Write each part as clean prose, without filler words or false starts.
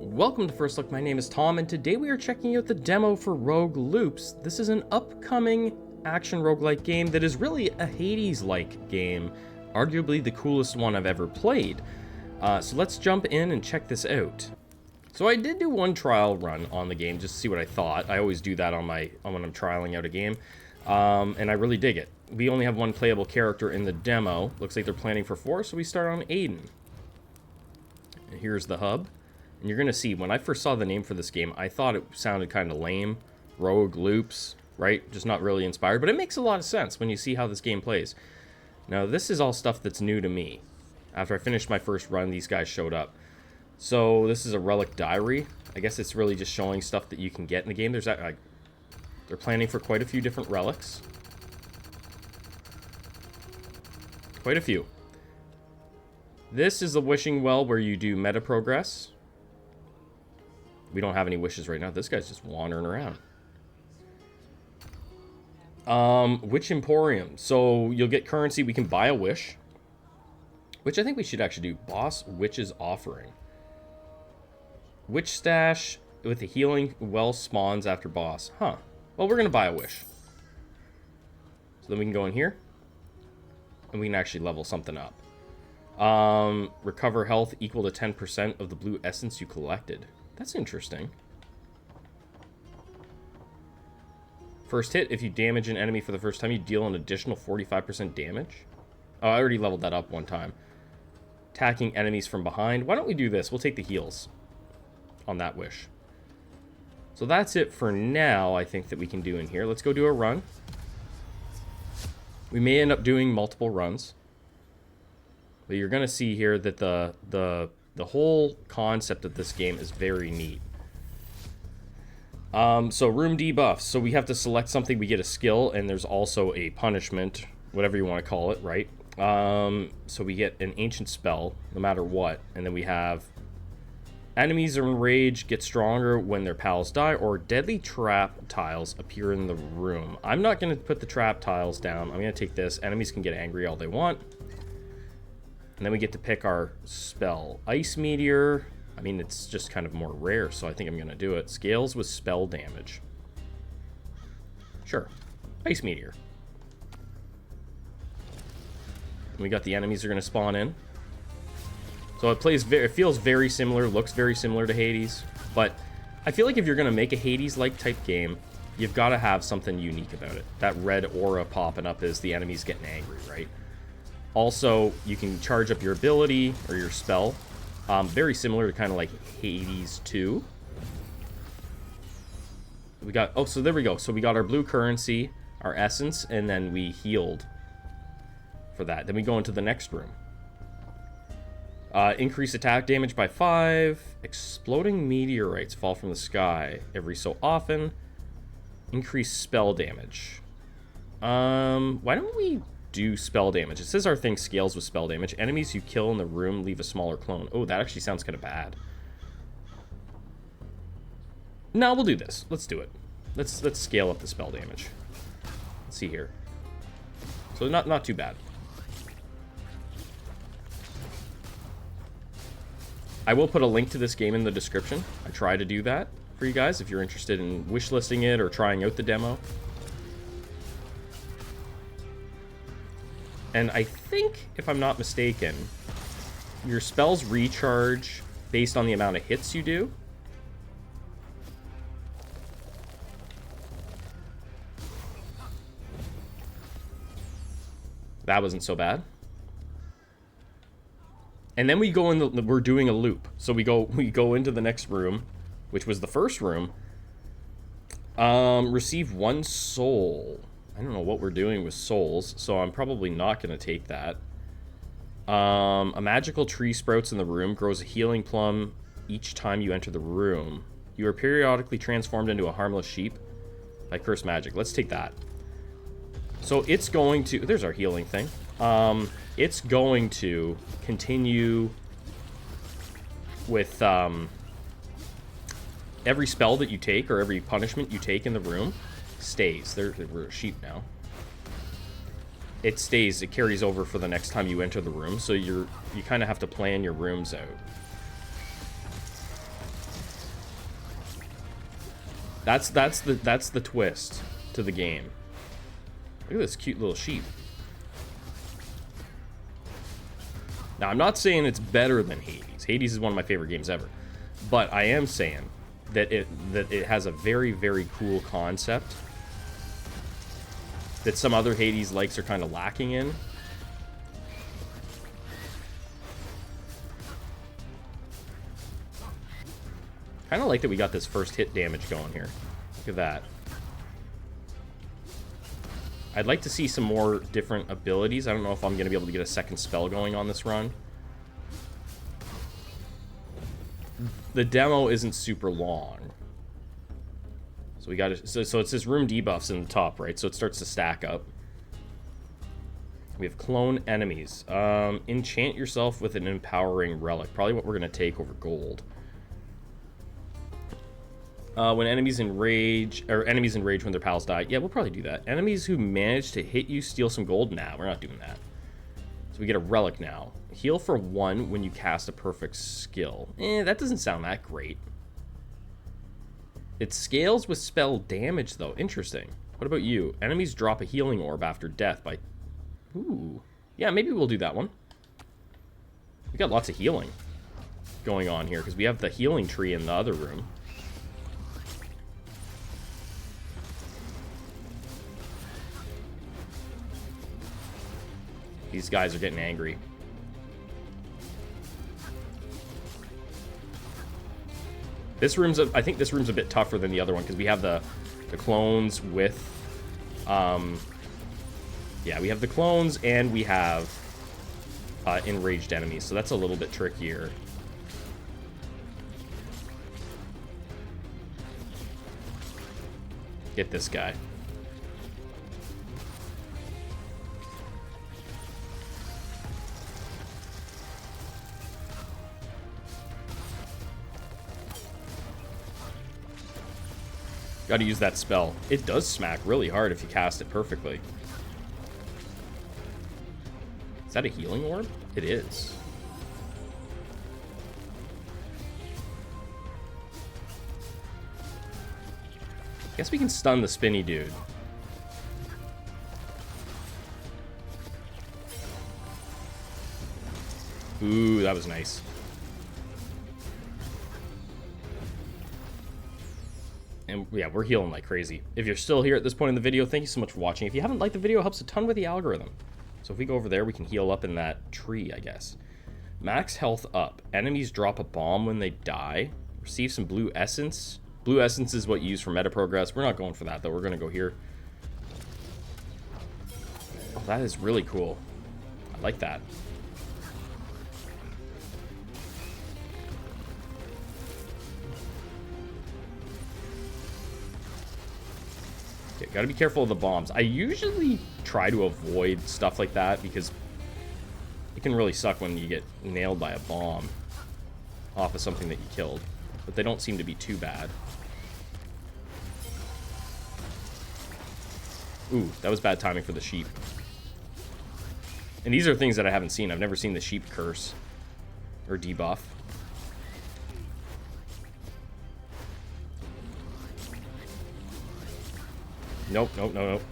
Welcome to First Look, my name is Tom, and today we are checking out the demo for Roguelike. This is an upcoming action roguelike game that is really a Hades-like game, arguably the coolest one I've ever played. So let's jump in and check this out. So I did do one trial run on the game just to see what I thought. I always do that on when I'm trialing out a game, and I really dig it. We only have one playable character in the demo. Looks like they're planning for 4, so we start on Aiden. And here's the hub. And you're going to see, when I first saw the name for this game, I thought it sounded kind of lame. Roguelike, right? Just not really inspired. But it makes a lot of sense when you see how this game plays. Now, this is all stuff that's new to me. After I finished my first run, these guys showed up. So, this is a relic diary. I guess it's really just showing stuff that you can get in the game. They're planning for quite a few different relics. Quite a few. This is the wishing well where you do meta progress. We don't have any wishes right now. This guy's just wandering around. Witch Emporium. So you'll get currency. We can buy a wish, which I think we should actually do. Boss Witch's Offering. Witch Stash with the healing well spawns after boss. Huh. Well, we're going to buy a wish. So then we can go in here, and we can actually level something up. Recover health equal to 10% of the blue essence you collected. That's interesting. First hit, if you damage an enemy for the first time, you deal an additional 45% damage. Oh, I already leveled that up one time. Attacking enemies from behind. Why don't we do this? We'll take the heals on that wish. So that's it for now, I think, that we can do in here. Let's go do a run. We may end up doing multiple runs. But you're going to see here that the whole concept of this game is very neat. So room debuffs. So we have to select something, we get a skill, and there's also a punishment, whatever you want to call it, right? So we get an ancient spell, no matter what. And then we have enemies are enraged, get stronger when their pals die, or deadly trap tiles appear in the room. I'm not going to put the trap tiles down. I'm going to take this. Enemies can get angry all they want. And then we get to pick our spell. Ice Meteor. I mean, it's just kind of more rare, so I think I'm going to do it. Scales with spell damage. Sure. Ice Meteor. And we got the enemies are going to spawn in. So it feels very similar, looks very similar to Hades. But I feel like if you're going to make a Hades-like type game, you've got to have something unique about it. That red aura popping up is the enemies getting angry, right? Also, you can charge up your ability or your spell. Very similar to kind of like Hades 2. We got, oh, so there we go. So we got our blue currency, our essence, and then we healed for that. Then we go into the next room. Increase attack damage by 5. Exploding meteorites fall from the sky every so often. Increase spell damage. Why don't we do spell damage? It says our thing scales with spell damage. Enemies you kill in the room leave a smaller clone. Oh, that actually sounds kind of bad. No, we'll do this. Let's do it. Let's scale up the spell damage. Let's see here. So not too bad. I will put a link to this game in the description. I try to do that for you guys if you're interested in wishlisting it or trying out the demo. And I think, if I'm not mistaken, your spells recharge based on the amount of hits you do. That wasn't so bad. And then we go in we're doing a loop. So we go into the next room, which was the first room. Receive 1 soul. I don't know what we're doing with souls, so I'm probably not going to take that. A magical tree sprouts in the room, grows a healing plum each time you enter the room. You are periodically transformed into a harmless sheep by cursed magic. Let's take that. So it's going to... There's our healing thing. It's going to continue with every spell that you take or every punishment you take in the room stays. We're a sheep now. It stays. It carries over for the next time you enter the room. So you kind of have to plan your rooms out. That's the twist to the game. Look at this cute little sheep. Now, I'm not saying it's better than Hades. Hades is one of my favorite games ever. But I am saying that it has a very, very cool concept that some other Hades likes are kind of lacking in. Kind of like that we got this first hit damage going here. Look at that. I'd like to see some more different abilities. I don't know if I'm going to be able to get a second spell going on this run. The demo isn't super long. So we got to, so it's this room debuffs in the top, right? So it starts to stack up. We have clone enemies. Enchant yourself with an empowering relic. Probably what we're going to take over gold. When enemies enrage when their pals die. Yeah, we'll probably do that. Enemies who manage to hit you steal some gold. Nah, we're not doing that. So we get a relic now. Heal for 1 when you cast a perfect skill. That doesn't sound that great. It scales with spell damage, though. Interesting. What about you? Enemies drop a healing orb after death by... Ooh. Yeah, maybe we'll do that one. We got lots of healing going on here, because we have the healing tree in the other room. These guys are getting angry. This room's, I think this room's a bit tougher than the other one because we have the clones with, yeah, we have the clones and we have enraged enemies, so that's a little bit trickier. Get this guy. Got to use that spell. It does smack really hard if you cast it perfectly. Is that a healing orb? It is. Guess we can stun the spinny dude. Ooh, that was nice. And yeah, we're healing like crazy. If you're still here at this point in the video, thank you so much for watching. If you haven't liked the video, it helps a ton with the algorithm. So if we go over there, we can heal up in that tree, I guess. Max health up. Enemies drop a bomb when they die. Receive some blue essence. Blue essence is what you use for meta progress. We're not going for that, though. We're going to go here. Oh, that is really cool. I like that. Gotta be careful of the bombs. I usually try to avoid stuff like that because it can really suck when you get nailed by a bomb off of something that you killed. But they don't seem to be too bad. Ooh, that was bad timing for the sheep. And these are things that I haven't seen. I've never seen the sheep curse or debuff. Nope, nope, no, nope.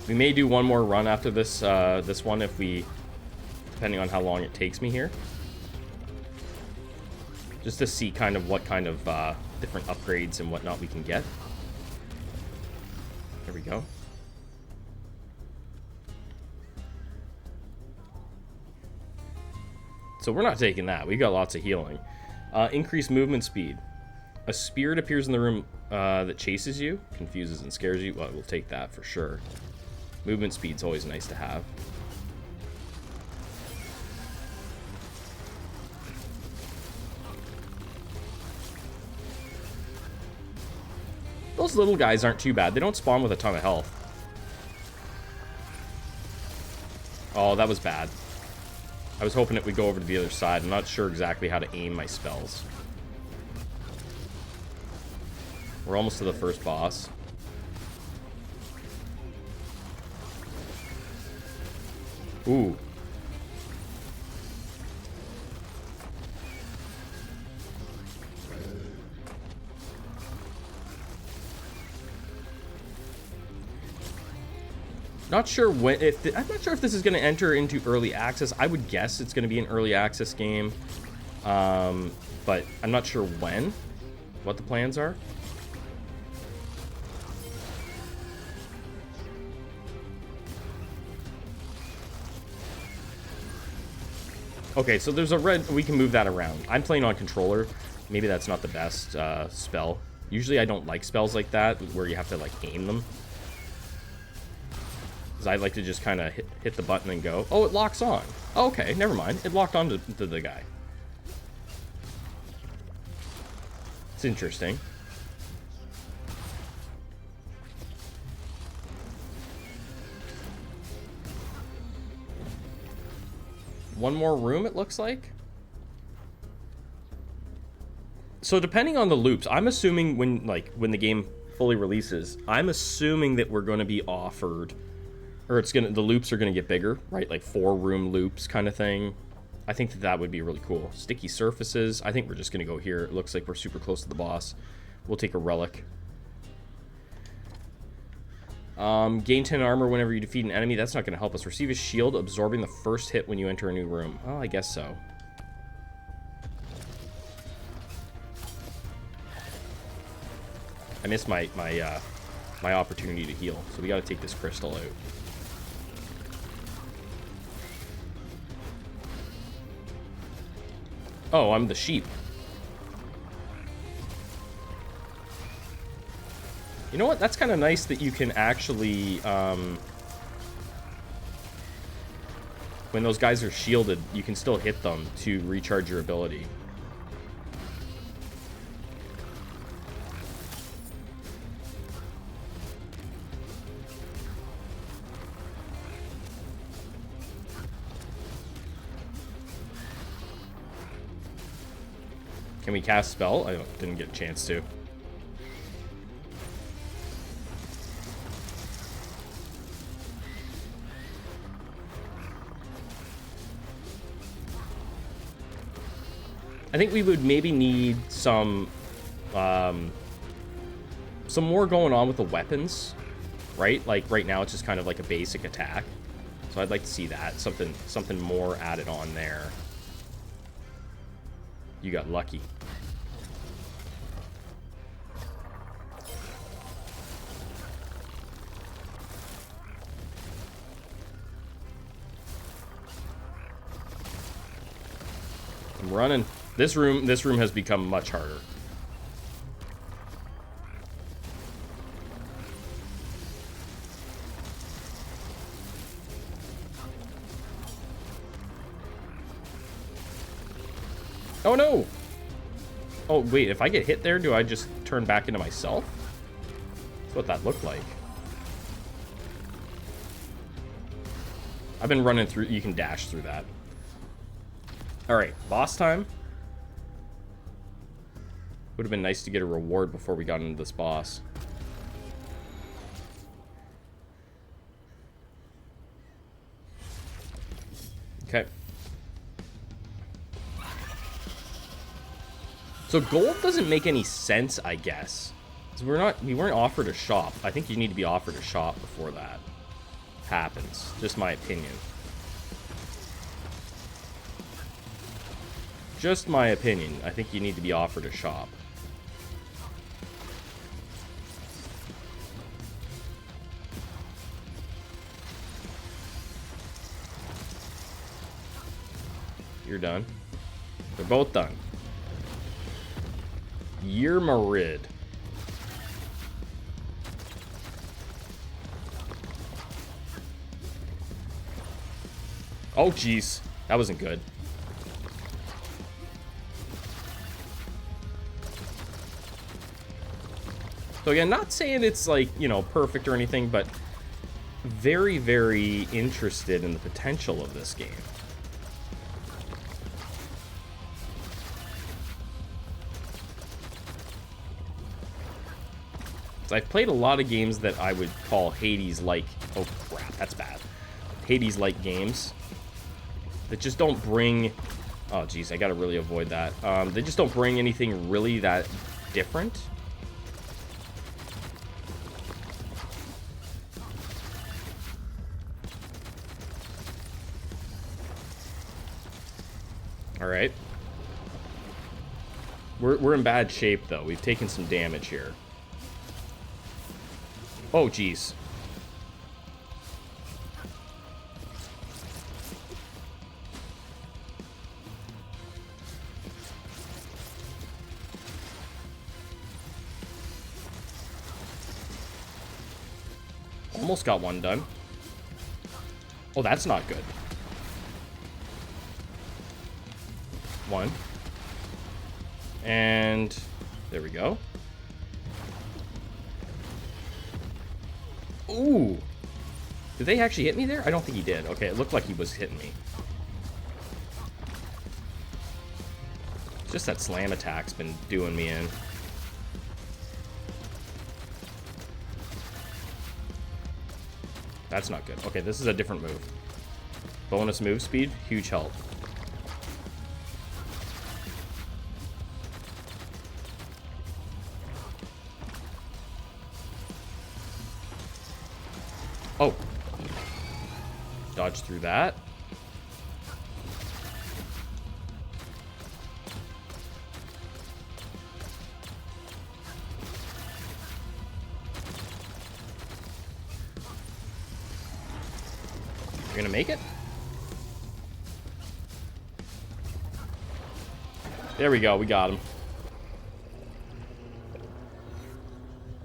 We may do one more run after this this one if we, depending on how long it takes me here. Just to see kind of what kind of different upgrades and whatnot we can get. There we go. So we're not taking that. We got lots of healing. Increased movement speed. A spirit appears in the room that chases you, confuses and scares you. Well, we'll take that for sure. Movement speed's always nice to have. Those little guys aren't too bad. They don't spawn with a ton of health. Oh, that was bad. I was hoping it would go over to the other side. I'm not sure exactly how to aim my spells. We're almost to the first boss. Ooh. Not sure when. I'm not sure if this is going to enter into early access. I would guess it's going to be an early access game, but I'm not sure when. What the plans are. Okay, so there's a red. We can move that around. I'm playing on controller. Maybe that's not the best spell. Usually, I don't like spells like that where you have to like aim them. I like to just kind of hit the button and go. Oh, it locks on. Oh, okay, never mind. It locked on to the guy. It's interesting. One more room, it looks like. So depending on the loops, I'm assuming when the game fully releases, I'm assuming that we're going to be offered, or the loops are going to get bigger, right? Like 4-room loops kind of thing. I think that would be really cool. Sticky surfaces. I think we're just going to go here. It looks like we're super close to the boss. We'll take a relic. Gain 10 armor whenever you defeat an enemy. That's not going to help us. Receive a shield absorbing the first hit when you enter a new room. Oh, I guess so. I missed my opportunity to heal, so we got to take this crystal out. Oh, I'm the sheep. You know what? That's kind of nice that you can actually, when those guys are shielded, you can still hit them to recharge your ability. Can we cast spell? I didn't get a chance to. I think we would maybe need some more going on with the weapons, right? Like right now it's just kind of like a basic attack. So I'd like to see that, something more added on there. You got lucky. I'm running. This room has become much harder. Oh no! Oh wait, if I get hit there, do I just turn back into myself? That's what that looked like. I've been running through. You can dash through that. Alright, boss time. Would have been nice to get a reward before we got into this boss. Okay. So gold doesn't make any sense, I guess. So we weren't offered a shop. I think you need to be offered a shop before that happens. Just my opinion. Just my opinion. I think you need to be offered a shop. You're done. They're both done. Yermarid. Oh, jeez. That wasn't good. So again, not saying it's like, you know, perfect or anything, but very, very interested in the potential of this game. So I've played a lot of games that I would call Hades-like. Oh crap, that's bad. Hades-like games that just don't bring... Oh, geez, I gotta really avoid that. They just don't bring anything really that different. Alright. We're in bad shape, though. We've taken some damage here. Oh, geez. Almost got one done. Oh, that's not good. One. And there we go. Ooh. Did they actually hit me there? I don't think he did. Okay, it looked like he was hitting me. Just that slam attack's been doing me in. That's not good. Okay, this is a different move. Bonus move speed, huge help. Oh. Dodge through that. You're gonna make it? There we go, we got him.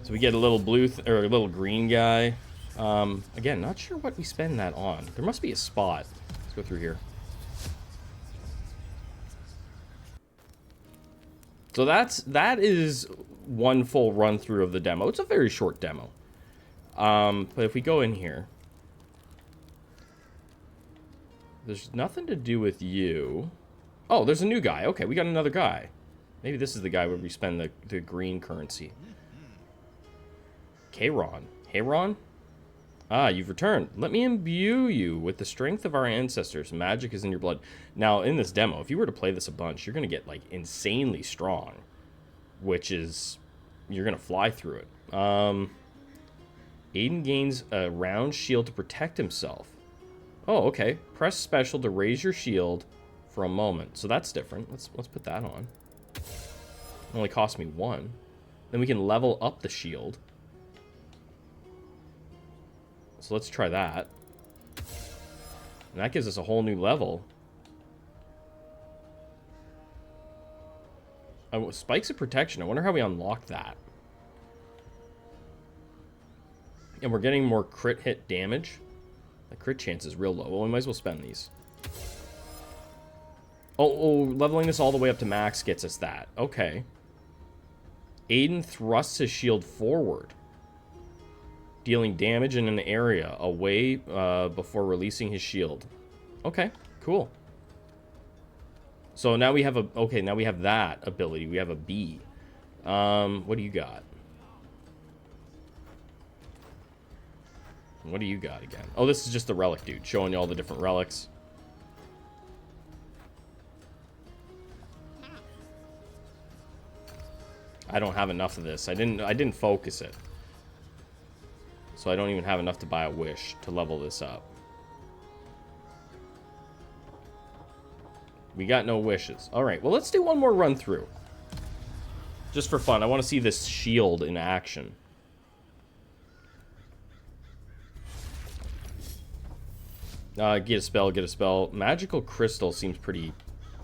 So we get a little blue, or a little green guy. Again, not sure what we spend that on. There must be a spot. Let's go through here. So that is one full run through of the demo. It's a very short demo. But if we go in here, there's nothing to do with you. Oh, there's a new guy. Okay, we got another guy. Maybe this is the guy where we spend the green currency. Kron. Heron? Ah, you've returned. Let me imbue you with the strength of our ancestors. Magic is in your blood. Now, in this demo, if you were to play this a bunch, you're going to get, like, insanely strong. Which is... You're going to fly through it. Aiden gains a round shield to protect himself. Oh, okay. Press special to raise your shield for a moment. So that's different. Let's put that on. It only cost me one. Then we can level up the shield. So let's try that. And that gives us a whole new level. Oh, spikes of protection. I wonder how we unlock that. And we're getting more crit hit damage. The crit chance is real low. Well, we might as well spend these. Oh, leveling this all the way up to max gets us that. Okay. Aiden thrusts his shield forward, dealing damage in an area away before releasing his shield. Okay, cool. So now we have a... Okay, now we have that ability. We have a B. What do you got? What do you got again? Oh, this is just the relic dude, showing you all the different relics. I don't have enough of this. I didn't focus it. So I don't even have enough to buy a wish to level this up. We got no wishes. Alright, well, let's do one more run through. Just for fun. I want to see this shield in action. Get a spell, get a spell. Magical crystal seems pretty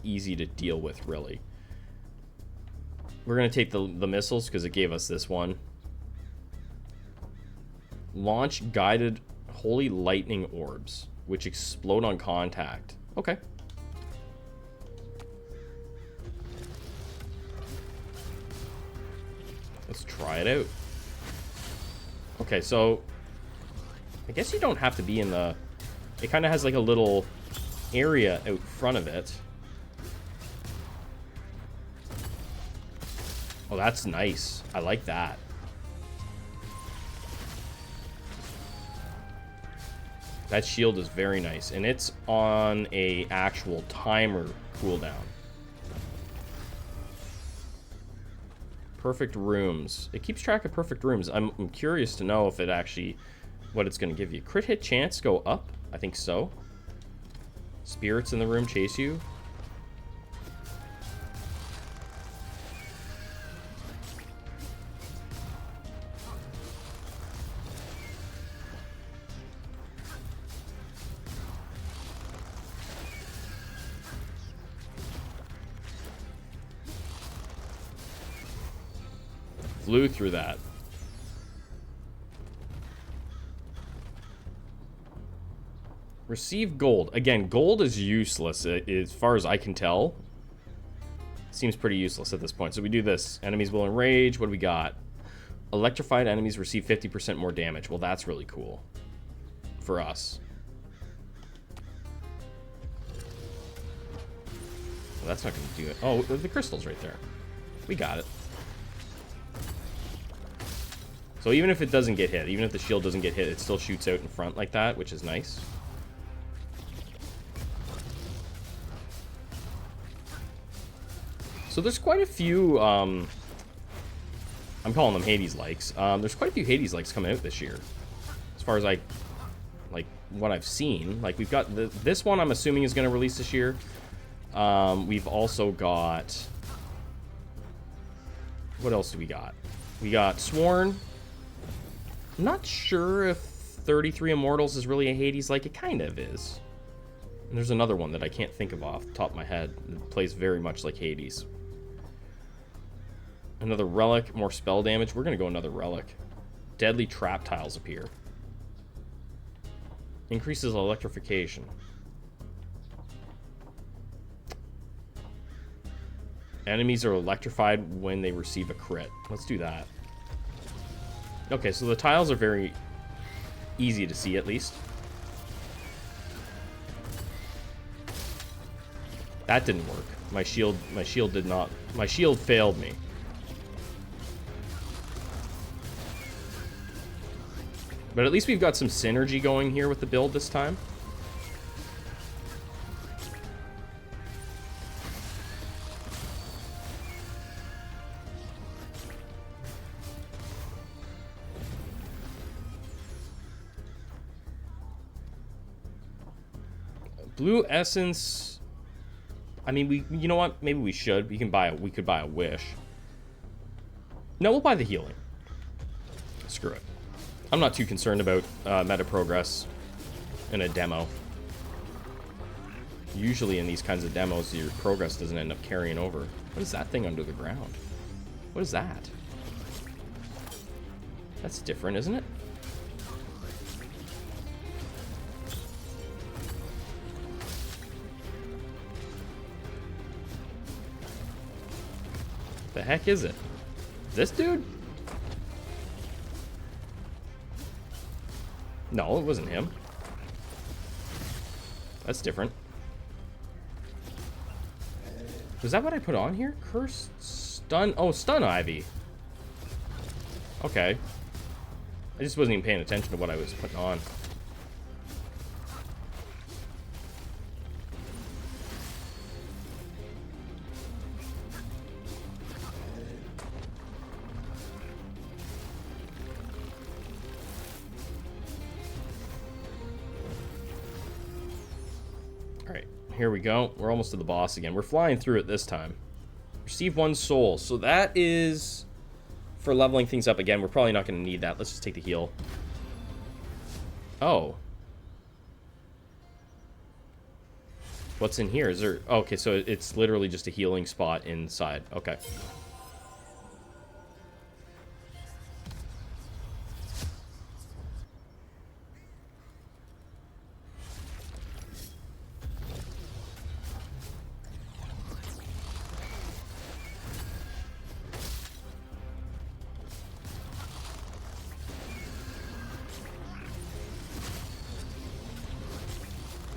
easy to deal with, really. We're going to take the missiles because it gave us this one. Launch guided holy lightning orbs, which explode on contact. Okay. Let's try it out. Okay, so I guess you don't have to be in the... It kind of has like a little area out front of it. Oh, that's nice. I like that. That shield is very nice, and it's on a actual timer cooldown. Perfect rooms. It keeps track of perfect rooms. I'm curious to know if it actually, what it's going to give you. Crit hit chance go up? I think so. Spirits in the room chase you. Flew through that. Receive gold. Again, gold is useless as far as I can tell. Seems pretty useless at this point. So we do this. Enemies will enrage. What do we got? Electrified enemies receive 50% more damage. Well, that's really cool for us. Well, that's not going to do it. Oh, the crystal's right there. We got it. So even if it doesn't get hit, even if the shield doesn't get hit, it still shoots out in front like that, which is nice. So there's quite a few, I'm calling them Hades likes. There's quite a few Hades likes coming out this year. As far as what I've seen. Like we've got this one I'm assuming is going to release this year. We've also got, what else do we got? We got Sworn. I'm not sure if 33 Immortals is really a Hades like. It kind of is. And there's another one that I can't think of off the top of my head. It plays very much like Hades. Another relic, more spell damage. We're going to go another relic. Deadly trap tiles appear. Increases electrification. Enemies are electrified when they receive a crit. Let's do that. Okay, so the tiles are very easy to see, at least. That didn't work. My shield did not. My shield failed me. But at least we've got some synergy going here with the build this time. Blue essence. I mean, you know what? Maybe we should. We could buy a wish. No, we'll buy the healing. Screw it. I'm not too concerned about meta progress in a demo. Usually in these kinds of demos, your progress doesn't end up carrying over. What is that thing under the ground? What is that? That's different, isn't it? The heck is it? This dude? No, it wasn't him. That's different. Was that what I put on here? Cursed stun. Oh, stun ivy. Okay. I just wasn't even paying attention to what I was putting on. Here we go. We're almost to the boss again. We're flying through it this time. Receive 1 soul. So that is for leveling things up again. We're probably not going to need that. Let's just take the heal. Oh. What's in here? Is there... Oh, okay, so it's literally just a healing spot inside. Okay.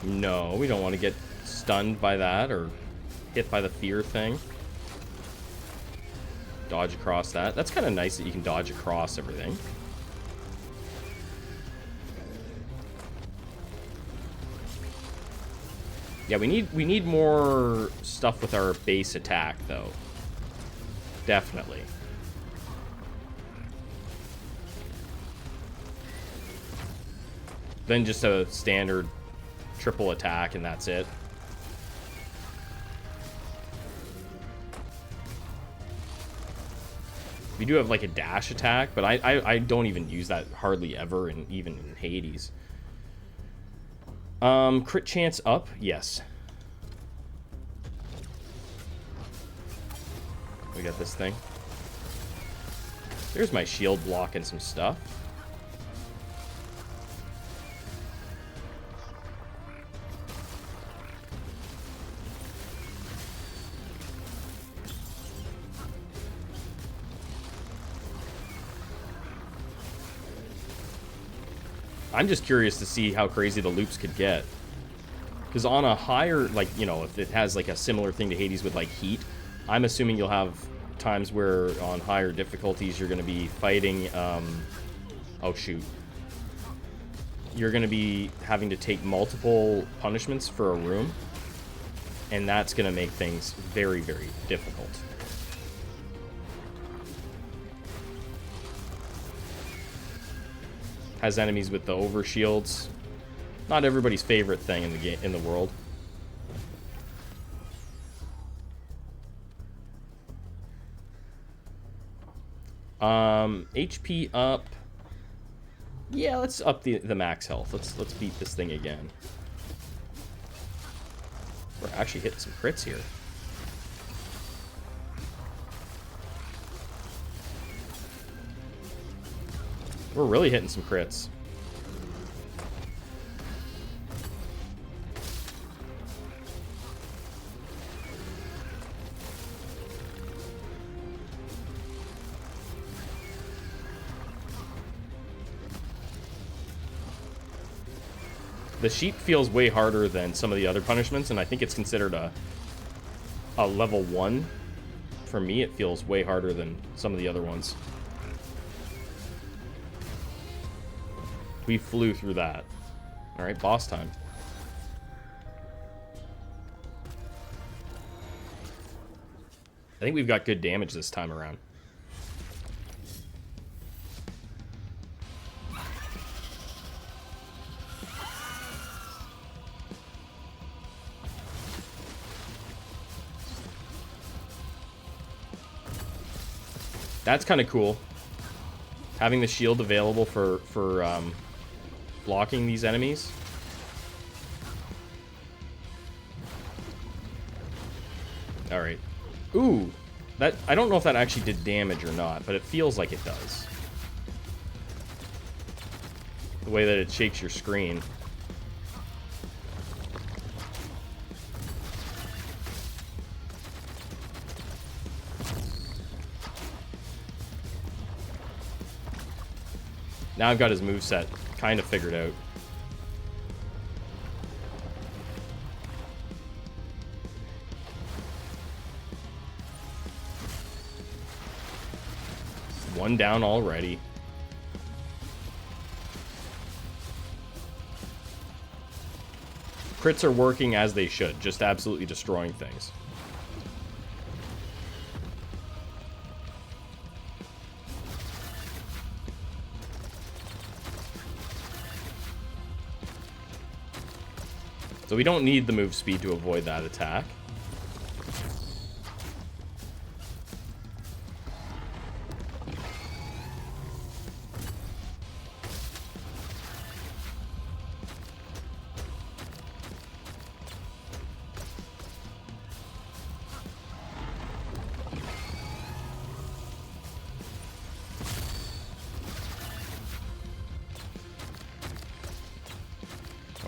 No, we don't want to get stunned by that or hit by the fear thing. Dodge across that. That's kind of nice that you can dodge across everything. Yeah, we need more stuff with our base attack, though. Definitely. Then just a standard triple attack, and that's it. We do have like a dash attack, but I don't even use that hardly ever, and even in Hades. Crit chance up, yes. We got this thing. There's my shield blocking some stuff. I'm just curious to see how crazy the loops could get. Because on a higher, like, you know, if it has like a similar thing to Hades with like heat, I'm assuming you'll have times where on higher difficulties you're going to be fighting, oh shoot. You're going to be having to take multiple punishments for a room. And that's going to make things very, very difficult. Has enemies with the overshields. Not everybody's favorite thing in the game, in the world. HP up. Yeah, let's up the max health. Let's beat this thing again. We're actually hitting some crits here. We're really hitting some crits. The sheep feels way harder than some of the other punishments, and I think it's considered a level 1. For me, it feels way harder than some of the other ones. We flew through that. Alright, boss time. I think we've got good damage this time around. That's kind of cool. Having the shield available for blocking these enemies. Alright. Ooh. That, I don't know if that actually did damage or not, but it feels like it does. The way that it shakes your screen. Now I've got his moveset kind of figured out. One down already. Crits are working as they should, just absolutely destroying things. So we don't need the move speed to avoid that attack.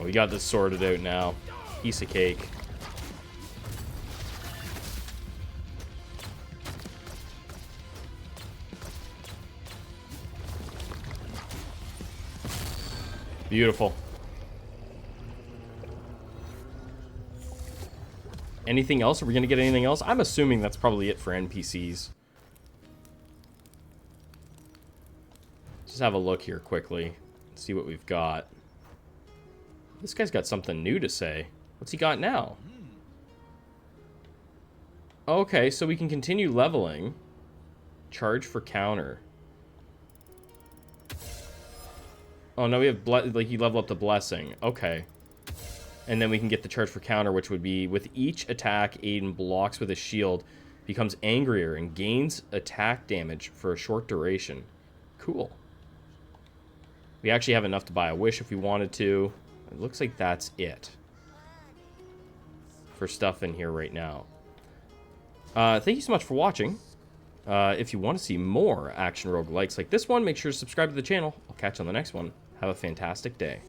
Oh, we got this sorted out now. Piece of cake. Beautiful. Anything else? Are we going to get anything else? I'm assuming that's probably it for NPCs. Just have a look here quickly. See what we've got. This guy's got something new to say. What's he got now? Okay, so we can continue leveling. Charge for counter. Oh, no, we have... like, you level up the blessing. Okay. And then we can get the charge for counter, which would be with each attack, Aiden blocks with a shield, becomes angrier, and gains attack damage for a short duration. Cool. We actually have enough to buy a wish if we wanted to. It looks like that's it for stuff in here right now. Thank you so much for watching. If you want to see more action roguelikes like this one, make sure to subscribe to the channel. I'll catch you on the next one. Have a fantastic day.